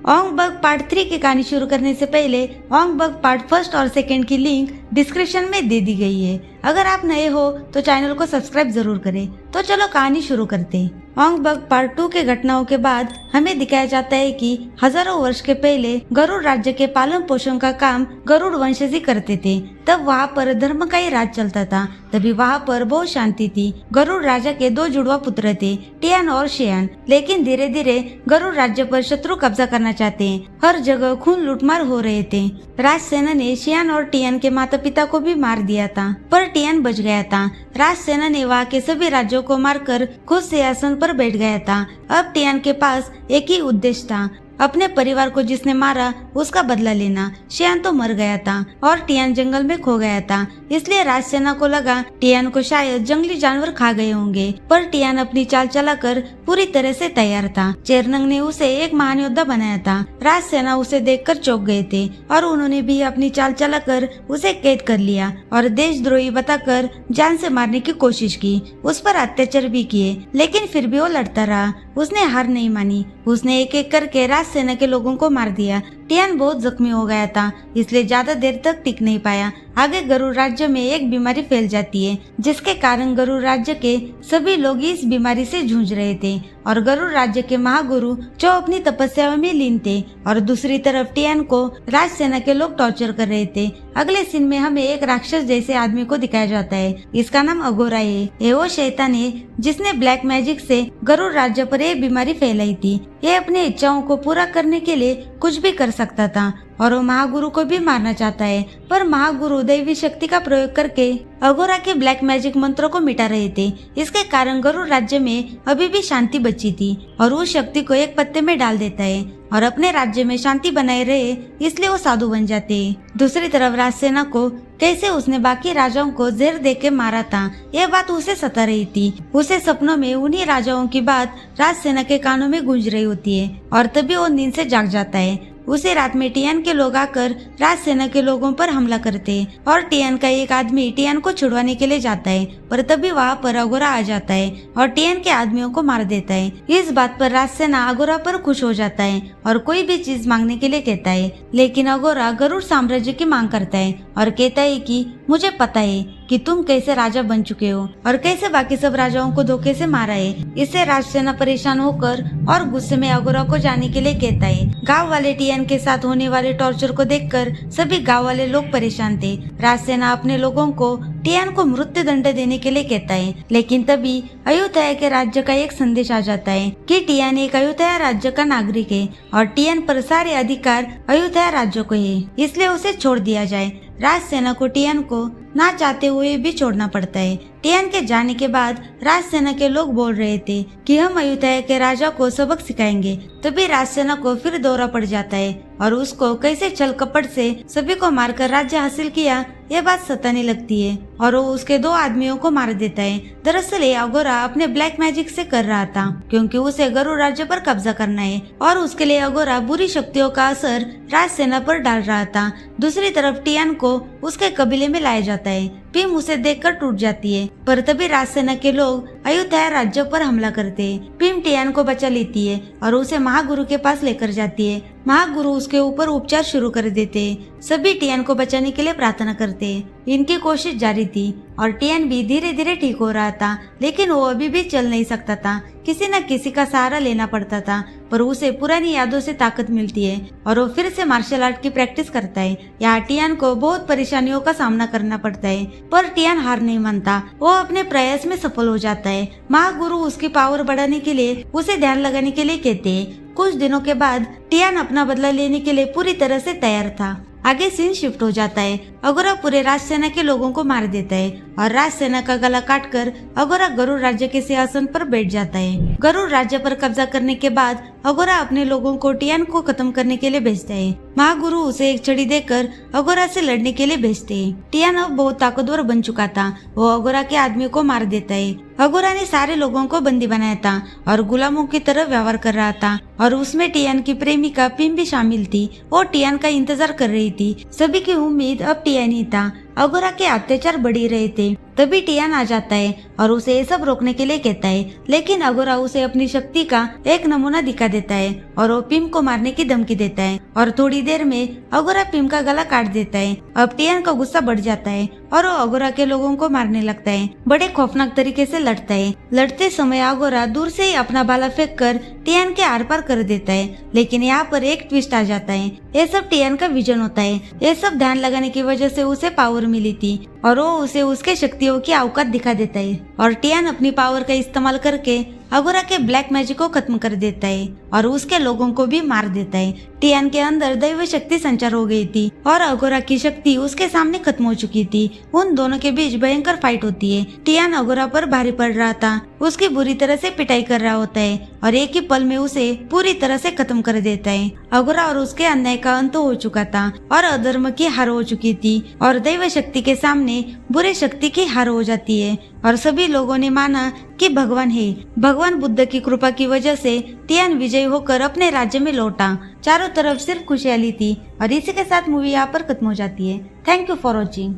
ओंग bug part 3 की कहानी शुरू करने से पहले ओंग बग पार्ट 1 और 2 की लिंक डिस्क्रिप्शन में दे दी गई है। अगर आप नए हो तो चैनल को सब्सक्राइब जरूर करें। तो चलो कहानी शुरू करते हैं। ओंग बग पार्ट 2 के घटनाओं के बाद हमें दिखाया जाता है कि हजारों वर्ष के पहले गरुड़ राज्य के पालन पोषण का काम गरुड़ वंशज ही करते थे। तब वहाँ पर धर्म का ही राज चलता था। तभी वहाँ पर बहुत शांति थी। गरुड़ राजा के 2 जुड़वा पुत्र थे, टियान और शियान। लेकिन धीरे धीरे गरुड़ राज्य पर शत्रु कब्जा करना चाहते हैं। हर जगह खून लूटमार हो रहे थे। राजसेना ने शियान और टियान के माता पिता को भी मार दिया था, पर टियान बच गया था। राजसेना ने वहाँ के सभी राज्यों को मारकर खुद सिंहासन पर बैठ गया था। अब टियान के पास एक ही उद्देश्य था, अपने परिवार को जिसने मारा उसका बदला लेना। शियान तो मर गया था और टियान जंगल में खो गया था, इसलिए राजसेना को लगा टियान को शायद जंगली जानवर खा गए होंगे। पर टियान अपनी चाल चलाकर पूरी तरह से तैयार था। चेरनंग ने उसे एक महान योद्धा बनाया था। राजसेना उसे देखकर चौंक गए थे और उन्होंने भी अपनी चाल चलाकर उसे कैद कर लिया और देशद्रोही बताकर जान से मारने की कोशिश की। उस पर अत्याचार भी किए, लेकिन फिर भी वो लड़ता रहा। उसने हार नहीं मानी। उसने एक एक करके राजसेना के लोगों को मार दिया। टियान बहुत जख्मी हो गया था, इसलिए ज्यादा देर तक टिक नहीं पाया। आगे गरुड़ राज्य में एक बीमारी फैल जाती है, जिसके कारण गरुड़ राज्य के सभी लोग इस बीमारी से जूझ रहे थे और गरुड़ राज्य के महागुरु जो अपनी तपस्या में लीन थे और दूसरी तरफ टियान को राजसेना के लोग टॉर्चर कर रहे थे। अगले सीन में हमें एक राक्षस जैसे आदमी को दिखाया जाता है। इसका नाम अगोरा है। ये वो शैतान है जिसने ब्लैक मैजिक से गरुड़ राज्य पर यह बीमारी फैलाई थी। ये अपनी इच्छाओं को पूरा करने के लिए कुछ भी कर सकता था और वो महागुरु को भी मारना चाहता है। पर महागुरु दैवी शक्ति का प्रयोग करके अगोरा के ब्लैक मैजिक मंत्रों को मिटा रहे थे। इसके कारण गरुड़ राज्य में अभी भी शांति बची थी और उस शक्ति को एक पत्ते में डाल देता है और अपने राज्य में शांति बनाए रहे, इसलिए वो साधु बन जाते हैं। दूसरी तरफ राजसेना को कैसे उसने बाकी राजाओं को जहर देके मारा था, यह बात उसे सता रही थी। उसे सपनों में उन्हीं राजाओं की बात राजसेना के कानों में गूंज रही होती है और तभी वो नींद से जाग जाता है। उसी रात में टियान के लोग आकर राजसेना के लोगों पर हमला करते हैं और टियान का एक आदमी टियान को छुड़वाने के लिए जाता है, पर तभी वहाँ पर अगोरा आ जाता है और टियान के आदमियों को मार देता है। इस बात पर राजसेना अगोरा पर खुश हो जाता है और कोई भी चीज मांगने के लिए कहता है, लेकिन अगोरा गरुड़ साम्राज्य की मांग करता है और कहता है कि मुझे पता है कि तुम कैसे राजा बन चुके हो और कैसे बाकी सब राजाओं को धोखे से मारा है। इससे राजसेना परेशान होकर और गुस्से में अगोरा को जाने के लिए कहता है। गांव वाले टियान के साथ होने वाले टॉर्चर को देखकर सभी गांव वाले लोग परेशान थे। राजसेना अपने लोगों को टियान को मृत्यु दंड देने के लिए कहता है, लेकिन तभी अयोध्या के राज्य का एक संदेश आ जाता है कि टियान एक अयोध्या राज्य का नागरिक है और टियान पर सारे अधिकार अयोध्या राज्य को है, इसलिए उसे छोड़ दिया जाए। राजसेना को टियान को ना चाहते हुए भी छोड़ना पड़ता है। टियान के जाने के बाद राजसेना के लोग बोल रहे थे कि हम अयोध्या के राजा को सबक सिखाएंगे। तभी राजसेना को फिर दौरा पड़ जाता है और उसको कैसे छल कपट से सभी को मारकर राज्य हासिल किया यह बात सताने लगती है और वो उसके 2 आदमियों को मार देता है। दरअसल ये अगोरा अपने ब्लैक मैजिक से कर रहा था, क्योंकि उसे गरुड़ राज्य पर कब्जा करना है और उसके लिए अगोरा बुरी शक्तियों का असर राजसेना पर डाल रहा था। दूसरी तरफ टियान को उसके कबीले में लाया जाता है। भीम उसे देखकर टूट जाती है, पर तभी राजसेना के लोग अयोध्या राज्य पर हमला करते हैं। भीम टियान को बचा लेती है और उसे महागुरु के पास लेकर जाती है। महागुरु उसके ऊपर उपचार शुरू कर देते हैं। सभी टियान को बचाने के लिए प्रार्थना करते हैं। इनकी कोशिश जारी थी और टियान भी धीरे धीरे ठीक हो रहा था, लेकिन वो अभी भी चल नहीं सकता था। किसी न किसी का सहारा लेना पड़ता था, पर उसे पुरानी यादों से ताकत मिलती है और वो फिर से मार्शल आर्ट की प्रैक्टिस करता है। यहाँ टियान को बहुत परेशानियों का सामना करना पड़ता है, पर टियान हार नहीं मानता। वो अपने प्रयास में सफल हो जाता है। महागुरु उसकी पावर बढ़ाने के लिए उसे ध्यान लगाने के लिए कहते हैं। कुछ दिनों के बाद टियान अपना बदला लेने के लिए पूरी तरह से तैयार था। आगे सीन शिफ्ट हो जाता है। अगोरा पूरे राजसेना के लोगों को मार देता है और राजसेना का गला काटकर अगोरा गरुड़ राज्य के सिंहासन पर बैठ जाता है। गरुड़ राज्य पर कब्जा करने के बाद अगोरा अपने लोगों को टियान को खत्म करने के लिए भेजता है। महागुरु उसे एक छड़ी देकर अगोरा से लड़ने के लिए भेजते हैं। टियान अब बहुत ताकतवर बन चुका था। वो अगोरा के आदमी को मार देता है। अगोरा ने सारे लोगों को बंदी बनाया था और गुलामों की तरह व्यवहार कर रहा था और उसमें टियान की प्रेमिका पिम भी शामिल थी। वो टियान का इंतजार कर रही थी। सभी की उम्मीद अब टियान ही था। अगोरा के अत्याचार बढ़ ही रहे थे। तभी टियान आ जाता है और उसे ये सब रोकने के लिए कहता है, लेकिन अगोरा उसे अपनी शक्ति का एक नमूना दिखा देता है और वो पिम को मारने की धमकी देता है और थोड़ी देर में अगोरा पिम का गला काट देता है। अब टियान का गुस्सा बढ़ जाता है और वो अगोरा के लोगों को मारने लगता है। बड़े खौफनाक तरीके से लड़ता है। लड़ते समय अगोरा दूर से ही अपना भाला फेंक कर टियान के आर पार कर देता है, लेकिन यहाँ पर एक ट्विस्ट आ जाता है। ये सब टियान का विजन होता है। ये सब ध्यान लगाने की वजह से उसे पावर मिली थी और वो उसे उसके शक्तियों की औकात दिखा देता है और टियान अपनी पावर का इस्तेमाल करके अगोरा के ब्लैक मैजिक को खत्म कर देता है और उसके लोगों को भी मार देता है। टियान के अंदर दैव शक्ति संचार हो गई थी और अगोरा की शक्ति उसके सामने खत्म हो चुकी थी। उन दोनों के बीच भयंकर फाइट होती है। टियान अगोरा पर भारी पड़ रहा था, उसकी बुरी तरह से पिटाई कर रहा होता है और एक ही पल में उसे पूरी तरह से खत्म कर देता है। अगोरा और उसके अन्याय का अंत हो चुका था और अधर्म की हार हो चुकी थी और दैव शक्ति के सामने बुरे शक्ति की हार हो जाती है और सभी लोगों ने माना कि भगवान है। भगवान बुद्ध की कृपा की वजह से टियान विजयी होकर अपने राज्य में लौटा। चारों तरफ सिर्फ खुशहाली थी और इसी के साथ मूवी यहाँ पर खत्म हो जाती है। Thank you for watching.